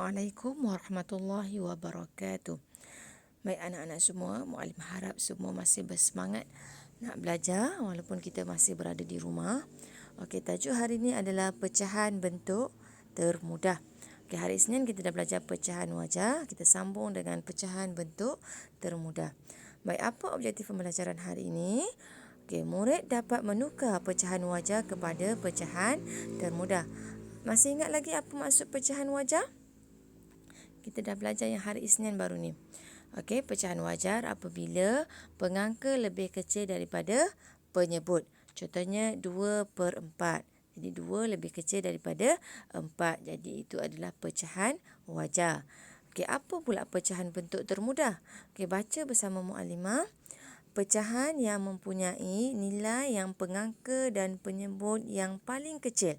Assalamualaikum warahmatullahi wabarakatuh. Baik anak-anak semua, Muallim harap semua masih bersemangat nak belajar walaupun kita masih berada di rumah. Okey, tajuk hari ini adalah pecahan bentuk termudah. Okey, hari Isnin kita dah belajar pecahan wajah, kita sambung dengan pecahan bentuk termudah. Baik, apa objektif pembelajaran hari ini? Okey, murid dapat menukar pecahan wajah kepada pecahan termudah. Masih ingat lagi apa maksud pecahan wajah? Kita dah belajar yang hari Isnin baru ni. Okey, pecahan wajar apabila pengangka lebih kecil daripada penyebut. Contohnya 2/4. Jadi 2 lebih kecil daripada 4. Jadi itu adalah pecahan wajar. Okey, apa pula pecahan bentuk termudah? Okey, baca bersama Muallimah. Pecahan yang mempunyai nilai yang pengangka dan penyebut yang paling kecil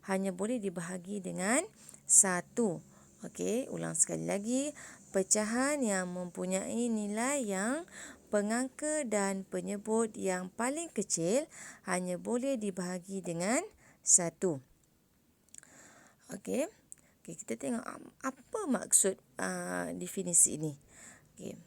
hanya boleh dibahagi dengan 1. Okey, ulang sekali lagi. Pecahan yang mempunyai nilai yang pengangka dan penyebut yang paling kecil hanya boleh dibahagi dengan 1. Okey. Okey, kita tengok apa maksud definisi ini. Okey.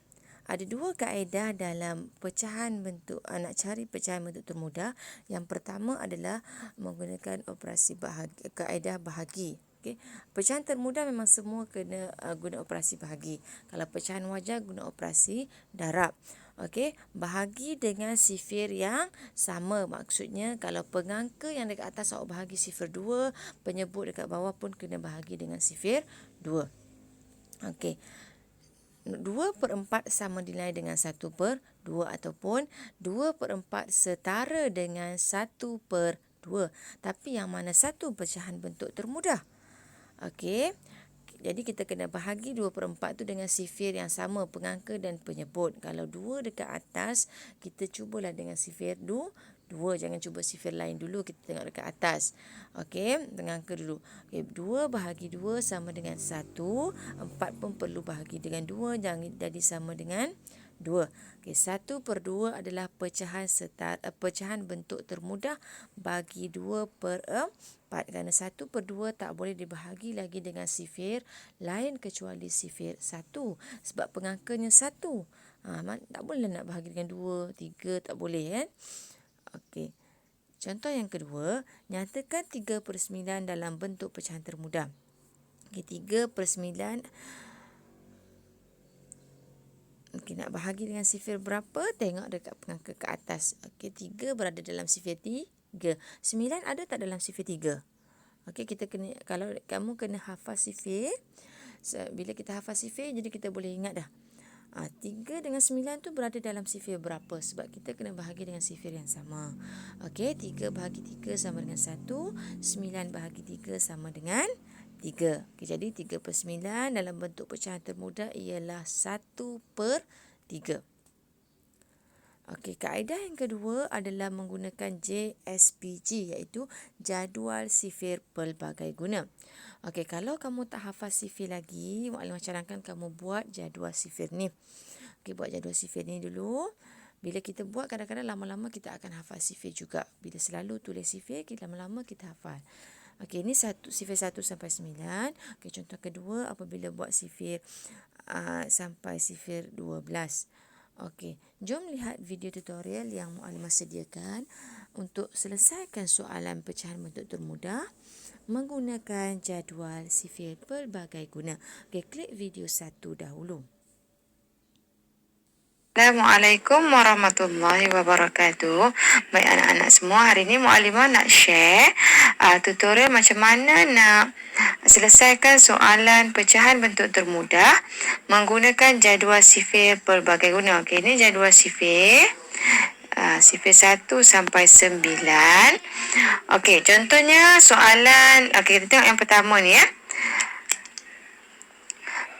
Ada dua kaedah dalam pecahan bentuk, nak cari pecahan bentuk termudah. Yang pertama adalah menggunakan operasi bahagi, kaedah bahagi. Okay. Pecahan termudah memang semua kena guna operasi bahagi. Kalau pecahan wajar guna operasi darab. Okey, bahagi dengan sifir yang sama. Maksudnya kalau pengangka yang dekat atas awak bahagi sifir 2, penyebut dekat bawah pun kena bahagi dengan sifir 2. Okey. 2/4 sama nilai dengan 1/2 ataupun 2/4 setara dengan 1/2. Tapi yang mana satu pecahan bentuk termudah? Okey. Jadi kita kena bahagi 2/4 tu dengan sifir yang sama pengangka dan penyebut. Kalau 2 dekat atas, kita cubalah dengan sifir 2. Jangan cuba sifir lain dulu, kita tengok dekat atas. Okey, pengangka dulu. Okey, 2 bahagi 2 sama dengan 1. 4 pun perlu bahagi dengan 2, jangan jadi sama dengan 2. Okey, 1/2 adalah pecahan pecahan bentuk termudah bagi 2/4. Kerana 1/2 tak boleh dibahagi lagi dengan sifir lain kecuali sifir 1. Sebab pengangkanya 1. Tak boleh nak bahagi dengan 2, 3, tak boleh kan? Okey. Contoh yang kedua, nyatakan 3/9 dalam bentuk pecahan termudah. Okey, 3/9. Okey, nak bahagi dengan sifir berapa? Tengok dekat pengangka ke atas. Okey, 3 berada dalam sifir 3. 9 ada tak dalam sifir 3? Okey, kita kena, kalau kamu kena hafal sifir, bila kita hafal sifir, jadi kita boleh ingat dah. 3 dengan 9 tu berada dalam sifir berapa? Sebab kita kena bahagi dengan sifir yang sama. Okey, 3 bahagi 3 sama dengan 1. 9 bahagi 3 sama dengan 3. Okey, jadi 3/9 dalam bentuk pecahan termudah ialah 1/3. Okey, kaedah yang kedua adalah menggunakan JSPG, iaitu jadual sifir pelbagai guna. Okey, kalau kamu tak hafal sifir lagi, Muallimah cadangkan kamu buat jadual sifir ni. Okey, buat jadual sifir ni dulu. Bila kita buat, kadang-kadang lama-lama kita akan hafal sifir juga. Bila selalu tulis sifir, lama-lama kita hafal. Okey, ini sifir 1 sampai 9. Okey, contoh kedua apabila buat sifir sampai sifir 12. Okey, jom lihat video tutorial yang Muallimah sediakan untuk selesaikan soalan pecahan bentuk termudah menggunakan jadual sifir pelbagai guna. Okey, klik video 1 dahulu. Assalamualaikum warahmatullahi wabarakatuh. Baik anak-anak semua, hari ini Muallimah nak share tutorial macam mana nak selesaikan soalan pecahan bentuk termudah menggunakan jadual sifir pelbagai guna. Okey, ini jadual sifir. Sifir 1 sampai 9. Okey, contohnya soalan, okey, kita tengok yang pertama ni ya.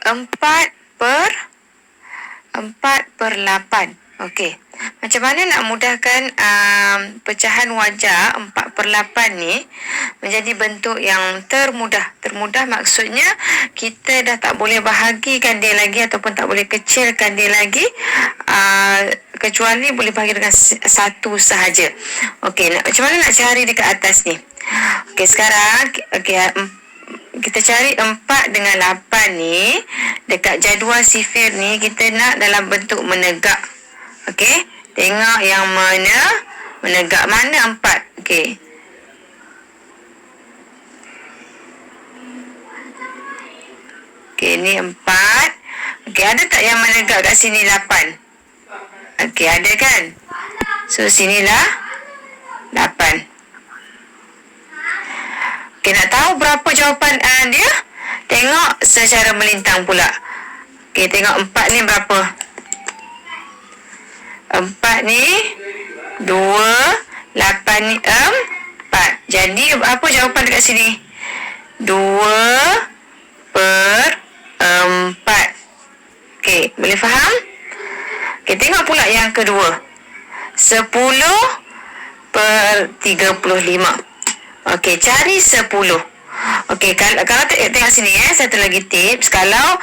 4/8. Okey. Macam mana nak mudahkan pecahan wajar 4/8 ni menjadi bentuk yang termudah. Termudah maksudnya kita dah tak boleh bahagikan dia lagi ataupun tak boleh kecilkan dia lagi, kecuali boleh bahagi dengan 1 sahaja. Okey, macam mana nak cari dekat atas ni? Okey, sekarang kita cari 4 dengan 8 ni dekat jadual sifir ni kita nak dalam bentuk menegak. Okey, tengok yang mana menegak, mana 4. Okey. Okey, ni 4. Okey, ada tak yang menegak kat sini 8? Okey, ada kan? So sinilah 8. Okey, nak tahu berapa jawapan dia? Tengok secara melintang pula. Okey, tengok 4 ni berapa? 4 ni 2, 8 ni 4. Jadi apa jawapan dekat sini? 2 per 4. Okey, boleh faham? Okey, tengok pula yang kedua. 10 per 35. Okey, cari 10. Okey, kalau tengok sini satu lagi tips. Kalau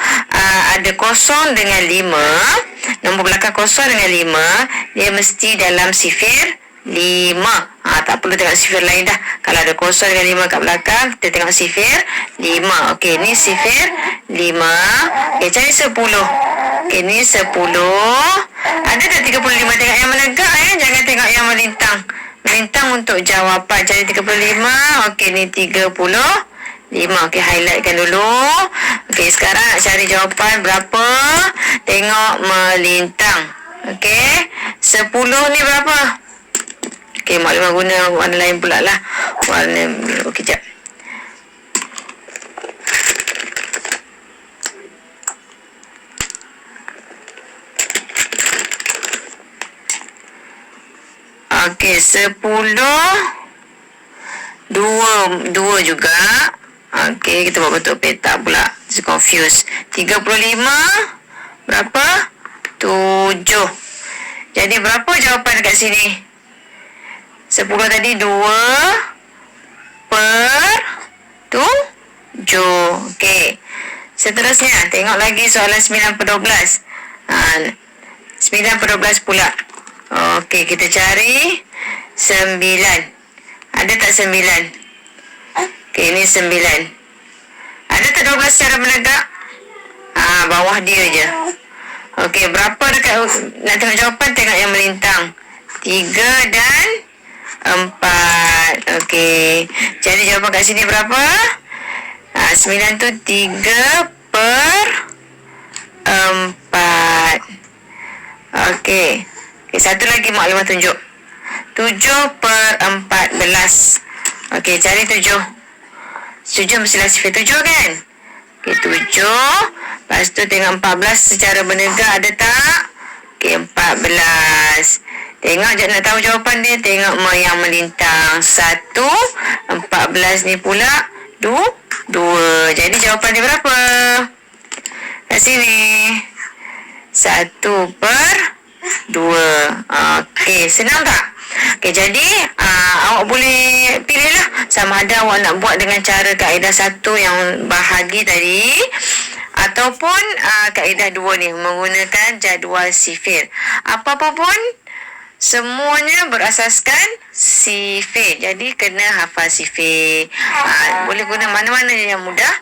ada kosong dengan 5, nombor belakang kosong dengan 5, dia mesti dalam sifir 5. Tak perlu tengok sifir lain dah. Kalau ada kosong dengan 5 kat belakang, kita tengok sifir 5. Okey, ni sifir 5. Okey, cari 10. Okey, ni 10. Ada tak 35? Tengok yang menegak jangan tengok yang melintang. Melintang untuk jawapan. Cari 35. Okey, ni 35. Okey, highlightkan dulu. Okey, sekarang nak cari jawapan berapa? Tengok melintang. Okey, 10 ni berapa? Okey, maklumat guna warna lain pula lah. Warna biru. Okey, jap. Okey, 10. 2 juga. Okey, kita buat bentuk petak pula. Saya confused. 35 berapa? 7. Jadi berapa jawapan dekat sini? 10 tadi 2 per 7. Okey. Seterusnya, tengok lagi soalan 9 per 12. 9 per 12 pula. Okey, kita cari 9. Ada tak 9? Okey, ini 9. Ada tak 12 secara menegak? Bawah dia je. Okey, berapa dekat nak tengok jawapan? Tengok yang melintang. 3 dan 4. Okey. Jadi jawapan kat sini berapa? 9 tu 3 per 4. Okey. Okey, satu lagi maklumat tunjuk. 7 per 14. Okey, cari 7. 7 mestilah sifir 7 kan? Okey, 7. Lepas tu tengok 14 secara menegak ada tak? Okey, 14. Tengok je nak tahu jawapan dia. Tengok yang melintang. 1, 14 ni pula 2. Jadi jawapan dia berapa? Kat sini. 1 per 2. Okey, senang tak? Okey, jadi awak boleh pilihlah sama ada awak nak buat dengan cara kaedah 1 yang bahagi tadi ataupun kaedah 2 ni menggunakan jadual sifir. Apa-apa pun semuanya berasaskan sifir. Jadi kena hafal sifir. Boleh guna mana-mana yang mudah.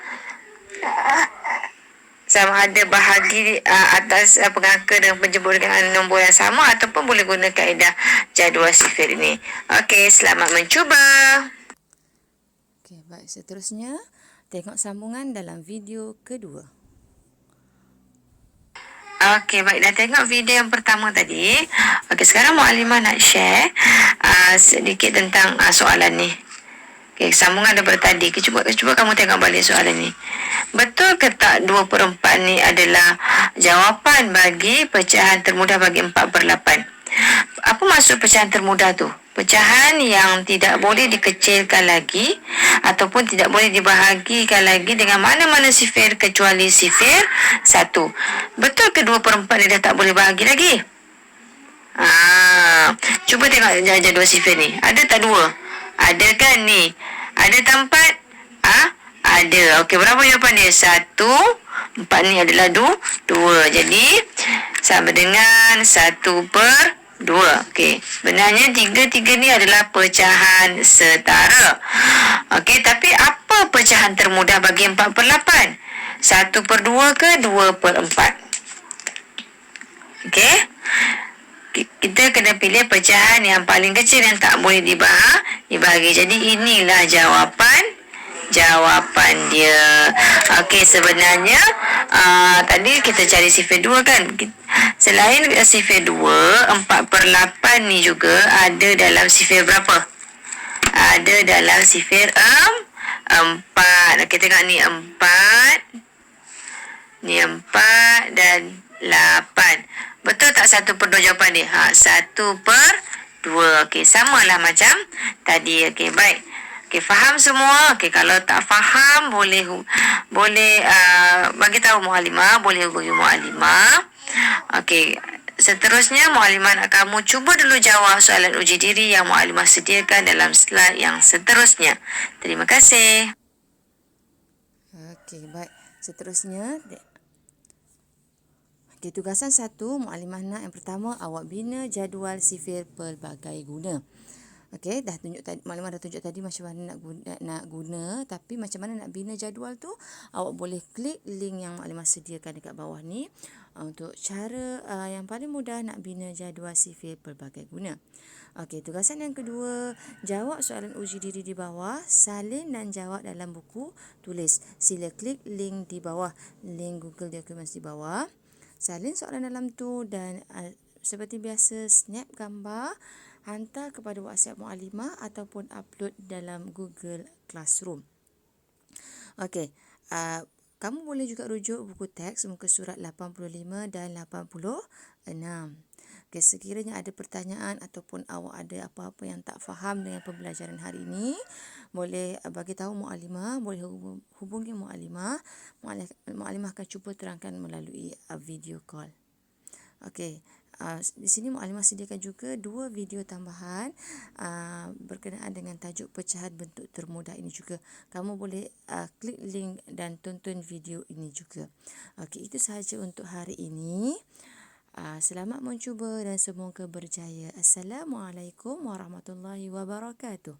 Sama ada bahagi atas pengangka dengan penjemput dengan nombor yang sama ataupun boleh guna kaedah jadual sifir ini. Okey, selamat mencuba. Okey, baik. Seterusnya, tengok sambungan dalam video kedua. Okey, baik. Dah tengok video yang pertama tadi. Okey, sekarang Mu'alimah nak share sedikit tentang soalan ni. Okey, sambungan daripada tadi. Cuba kamu tengok balik soalan ni. Betul ke tak 2 per 4 ni adalah jawapan bagi pecahan termudah bagi 4 per 8? Apa maksud pecahan termudah tu? Pecahan yang tidak boleh dikecilkan lagi ataupun tidak boleh dibahagikan lagi dengan mana-mana sifir kecuali sifir 1. Betul ke 2 per 4 ni dah tak boleh bahagi lagi? Cuba tengok jadual sifir ni. Ada tak 2? Ada kan ni? Ada tempat? Ada. Okey, berapa jawapan dia? 1. 4 ni adalah 2. Jadi, sama dengan 1 per 2. Okey. Sebenarnya 3 ni adalah pecahan setara. Okey, tapi apa pecahan termudah bagi 4/8? 1/2 ke 2/4? Okey. Kita kena pilih pecahan yang paling kecil yang tak boleh dibahagi. Jadi inilah jawapan dia. Okey, sebenarnya tadi kita cari sifir 2 kan. Selain sifir 2, 4/8 ni juga ada dalam sifir berapa? Ada dalam sifir 4. Okey, tengok ni 4. Ni 4 dan 8. Betul tak 1/2 jawapan dia? 1/2. Okey, samalah macam tadi. Okey, baik. Okey, faham semua? Okey, kalau tak faham boleh bagi tahu Muallimah, boleh hubungi Muallimah. Okey, seterusnya Muallimah nak kamu cuba dulu jawab soalan uji diri yang Muallimah sediakan dalam slide yang seterusnya. Terima kasih. Okey, baik. Seterusnya, okey, tugasan 1, Muallimah nak yang pertama awak bina jadual sifir pelbagai guna. Okey, Muallimah dah tunjuk tadi macam mana nak guna, tapi macam mana nak bina jadual tu, awak boleh klik link yang Muallimah sediakan dekat bawah ni untuk cara yang paling mudah nak bina jadual sifir pelbagai guna. Okey, tugasan yang kedua, jawab soalan uji diri di bawah, salin dan jawab dalam buku tulis. Sila klik link di bawah, link Google Documents di bawah. Salin soalan dalam tu dan seperti biasa snap gambar, hantar kepada WhatsApp Muallimah ataupun upload dalam Google Classroom. Okey, kamu boleh juga rujuk buku teks muka surat 85 dan 86. Okay, sekiranya ada pertanyaan ataupun awak ada apa-apa yang tak faham dengan pembelajaran hari ini, boleh bagi tahu Muallimah, boleh hubungi Muallimah. Muallimah akan cuba terangkan melalui video call. Okey, di sini Muallimah sediakan juga 2 video tambahan berkenaan dengan tajuk pecahan bentuk termudah ini juga. Kamu boleh klik link dan tonton video ini juga. Okey, itu sahaja untuk hari ini. Selamat mencuba dan semoga berjaya. Assalamualaikum warahmatullahi wabarakatuh.